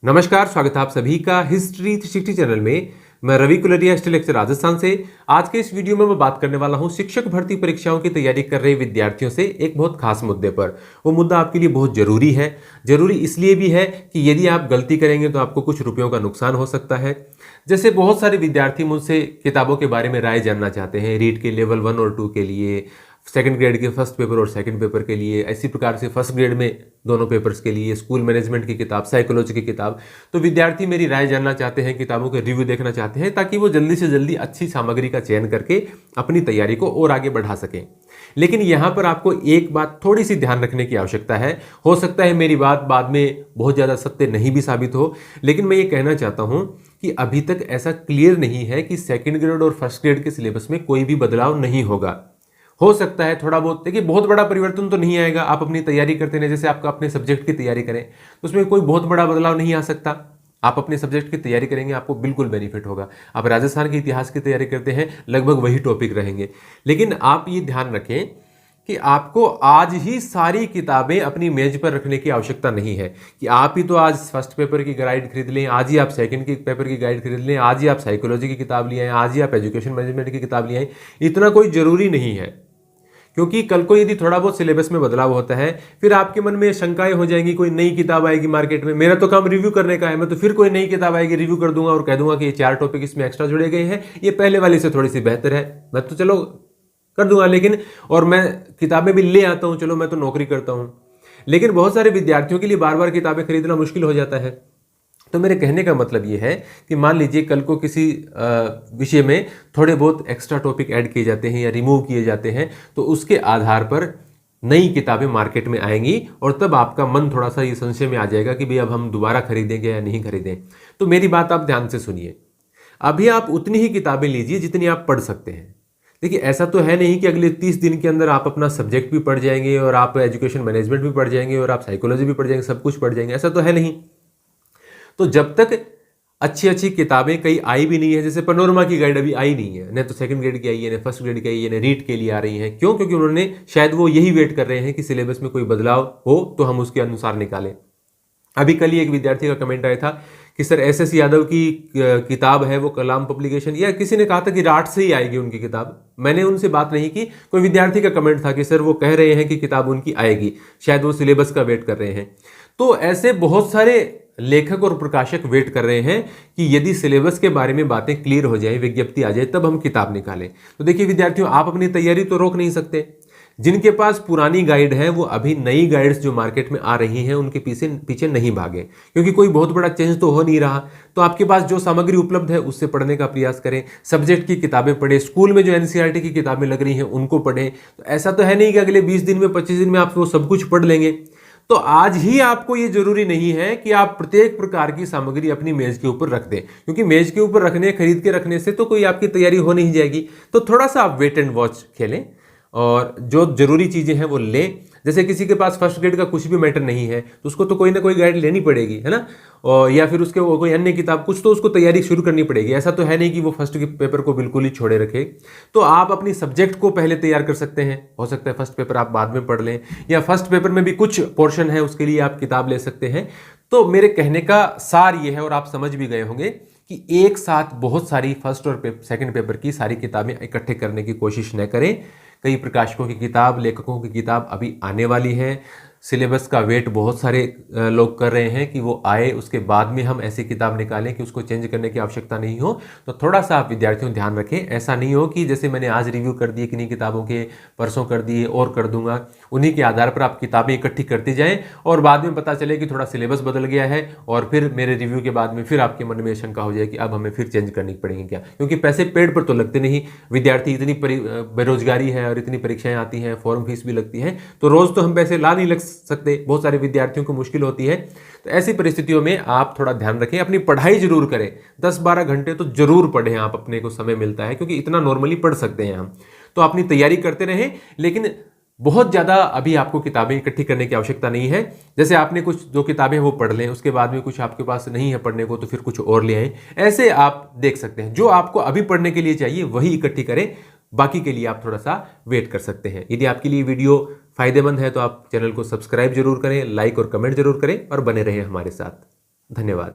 नमस्कार, स्वागत है आप सभी का हिस्ट्री 360 चैनल में। मैं रवि कुलरिया, हिस्ट्री लेक्चर राजस्थान से। आज के इस वीडियो में मैं बात करने वाला हूं शिक्षक भर्ती परीक्षाओं की तैयारी कर रहे विद्यार्थियों से एक बहुत खास मुद्दे पर। वो मुद्दा आपके लिए बहुत जरूरी है। जरूरी इसलिए भी है कि यदि आप गलती करेंगे तो आपको कुछ रुपयों का नुकसान हो सकता है। जैसे बहुत सारे विद्यार्थी मुझसे किताबों के बारे में राय जानना चाहते हैं, रीट के लेवल 1 और 2 के लिए, सेकंड ग्रेड के फर्स्ट पेपर और सेकंड पेपर के लिए, इसी प्रकार से फर्स्ट ग्रेड में दोनों पेपर्स के लिए, स्कूल मैनेजमेंट की किताब, साइकोलॉजी की किताब। तो विद्यार्थी मेरी राय जानना चाहते हैं, किताबों के रिव्यू देखना चाहते हैं, ताकि वो जल्दी से जल्दी अच्छी सामग्री का चयन करके अपनी तैयारी को और आगे बढ़ा सकें। लेकिन यहाँ पर आपको एक बात थोड़ी सी ध्यान रखने की आवश्यकता है। हो सकता है मेरी बात बाद में बहुत ज़्यादा सत्य नहीं भी साबित हो, लेकिन मैं ये कहना चाहता हूँ कि अभी तक ऐसा क्लियर नहीं है कि सेकंड ग्रेड और फर्स्ट ग्रेड के सिलेबस में कोई भी बदलाव नहीं होगा। हो सकता है थोड़ा बहुत, देखिए बहुत बड़ा परिवर्तन तो नहीं आएगा। आप अपनी तैयारी करते हैं, जैसे आपका अपने सब्जेक्ट की तैयारी करें तो उसमें कोई बहुत बड़ा बदलाव नहीं आ सकता। आप अपने सब्जेक्ट की तैयारी करेंगे, आपको बिल्कुल बेनिफिट होगा। आप राजस्थान के इतिहास की तैयारी करते हैं, लगभग वही टॉपिक रहेंगे। लेकिन आप ये ध्यान रखें कि आपको आज ही सारी किताबें अपनी मेज पर रखने की आवश्यकता नहीं है कि आप ही तो आज फर्स्ट पेपर की गाइड खरीद लें, आज ही आप सेकंड की पेपर की गाइड खरीद लें, आज ही आप साइकोलॉजी की किताब ले आएं, आज ही आप एजुकेशन मैनेजमेंट की किताब ले आएं। इतना कोई जरूरी नहीं है, क्योंकि कल को यदि थोड़ा बहुत सिलेबस में बदलाव होता है, फिर आपके मन में शंकाएं हो जाएंगी। कोई नई किताब आएगी मार्केट में, मेरा तो काम रिव्यू करने का है, मैं तो फिर कोई नई किताब आएगी रिव्यू कर दूंगा और कह दूंगा कि ये 4 टॉपिक इसमें एक्स्ट्रा जुड़े गए हैं, ये पहले वाले से थोड़ी सी बेहतर है, मैं तो चलो कर दूंगा। लेकिन और मैं किताबें भी ले आता हूं, चलो मैं तो नौकरी करता हूं। लेकिन बहुत सारे विद्यार्थियों के लिए बार बार किताबें खरीदना मुश्किल हो जाता है। तो मेरे कहने का मतलब ये है कि मान लीजिए कल को किसी विषय में थोड़े बहुत एक्स्ट्रा टॉपिक ऐड किए जाते हैं या रिमूव किए जाते हैं, तो उसके आधार पर नई किताबें मार्केट में आएंगी और तब आपका मन थोड़ा सा ये संशय में आ जाएगा कि भाई अब हम दोबारा खरीदेंगे या नहीं खरीदें। तो मेरी बात आप ध्यान से सुनिए। अभी आप उतनी ही किताबें लीजिए जितनी आप पढ़ सकते हैं। देखिए, ऐसा तो है नहीं कि अगले 30 दिन के अंदर आप अपना सब्जेक्ट भी पढ़ जाएंगे और आप एजुकेशन मैनेजमेंट भी पढ़ जाएंगे और आप साइकोलॉजी भी पढ़ जाएंगे, सब कुछ पढ़ जाएंगे, ऐसा तो है नहीं। तो जब तक अच्छी अच्छी किताबें कई आई भी नहीं है, जैसे पैनोरमा की गाइड अभी आई नहीं है, न तो सेकंड ग्रेड की आई है, न फर्स्ट ग्रेड की आई है, न रीट के लिए आ रही है। क्यों? क्योंकि उन्होंने शायद वो यही वेट कर रहे हैं कि सिलेबस में कोई बदलाव हो तो हम उसके अनुसार निकालें। अभी कल ही एक विद्यार्थी का कमेंट आया था कि सर एस यादव की किताब है वो कलाम पब्लिकेशन, या किसी ने कहा था कि राट से ही आएगी उनकी किताब। मैंने उनसे बात नहीं की, कोई विद्यार्थी का कमेंट था कि सर वो कह रहे हैं कि किताब उनकी आएगी, शायद वो सिलेबस का वेट कर रहे हैं। तो ऐसे बहुत सारे लेखक और प्रकाशक वेट कर रहे हैं कि यदि सिलेबस के बारे में बातें क्लियर हो जाए, विज्ञप्ति आ जाए, तब हम किताब निकालें। तो देखिए विद्यार्थियों, आप अपनी तैयारी तो रोक नहीं सकते। जिनके पास पुरानी गाइड है वो अभी नई गाइड्स जो मार्केट में आ रही हैं उनके पीछे पीछे नहीं भागे, क्योंकि कोई बहुत बड़ा चेंज तो हो नहीं रहा। तो आपके पास जो सामग्री उपलब्ध है उससे पढ़ने का प्रयास करें। सब्जेक्ट की किताबें पढ़ें, स्कूल में जो एनसीईआरटी की किताबें लग रही हैं उनको पढ़ें। तो ऐसा तो है नहीं कि अगले 20 दिन में 25 दिन में आप वो सब कुछ पढ़ लेंगे। तो आज ही आपको ये जरूरी नहीं है कि आप प्रत्येक प्रकार की सामग्री अपनी मेज के ऊपर रख दें, क्योंकि मेज के ऊपर रखने, खरीद के रखने से तो कोई आपकी तैयारी हो नहीं जाएगी। तो थोड़ा सा आप वेट एंड वॉच खेलें और जो जरूरी चीजें हैं वो लें। जैसे किसी के पास फर्स्ट ग्रेड का कुछ भी मैटर नहीं है तो उसको तो कोई ना कोई गाइड लेनी पड़ेगी, है ना, और या फिर उसके वो कोई अन्य किताब, कुछ तो उसको तैयारी शुरू करनी पड़ेगी। ऐसा तो है नहीं कि वो फर्स्ट के पेपर को बिल्कुल ही छोड़े रखे। तो आप अपनी सब्जेक्ट को पहले तैयार कर सकते हैं। हो सकता है फर्स्ट पेपर आप बाद में पढ़ लें, या फर्स्ट पेपर में भी कुछ पोर्शन है उसके लिए आप किताब ले सकते हैं। तो मेरे कहने का सार ये है, और आप समझ भी गए होंगे, कि एक साथ बहुत सारी फर्स्ट और सेकंड पेपर की सारी किताबें इकट्ठे करने की कोशिश न करें। कई प्रकाशकों की किताब, लेखकों की किताब अभी आने वाली है। सिलेबस का वेट बहुत सारे लोग कर रहे हैं कि वो आए, उसके बाद में हम ऐसी किताब निकालें कि उसको चेंज करने की आवश्यकता नहीं हो। तो थोड़ा सा आप विद्यार्थियों ध्यान रखें। ऐसा नहीं हो कि जैसे मैंने आज रिव्यू कर दिए किन्हीं किताबों के, परसों कर दिए और कर दूंगा, उन्हीं के आधार पर आप किताबें इकट्ठी करती जाएं और बाद में पता चले कि थोड़ा सिलेबस बदल गया है और फिर मेरे रिव्यू के बाद में फिर आपके मन में शंका हो जाए कि अब हमें फिर चेंज करनी पड़ेगी क्या। क्योंकि पैसे पेड़ पर तो लगते नहीं। विद्यार्थी, इतनी बेरोजगारी है और इतनी परीक्षाएं आती हैं, फॉर्म फीस भी लगती है, तो रोज तो हम पैसे ला नहीं लग सकते। बहुत सारे विद्यार्थियों को मुश्किल होती है। तो ऐसी परिस्थितियों में आप थोड़ा ध्यान रखें, अपनी पढ़ाई जरूर करें। 10-12 घंटे तो जरूर पढ़ें आप, अपने को समय मिलता है, क्योंकि इतना नॉर्मली पढ़ सकते हैं हम। तो अपनी तैयारी करते रहें, लेकिन बहुत ज़्यादा अभी आपको किताबें इकट्ठी करने की आवश्यकता नहीं है। जैसे आपने कुछ जो किताबें वो पढ़ लें, उसके बाद में कुछ आपके पास नहीं है पढ़ने को तो फिर कुछ और ले आएं। ऐसे आप देख सकते हैं। जो आपको अभी पढ़ने के लिए चाहिए वही इकट्ठी करें, बाकी के लिए आप थोड़ा सा वेट कर सकते हैं। यदि आपके लिए वीडियो फायदेमंद है तो आप चैनल को सब्सक्राइब जरूर करें, लाइक और कमेंट जरूर करें और बने रहें हमारे साथ। धन्यवाद।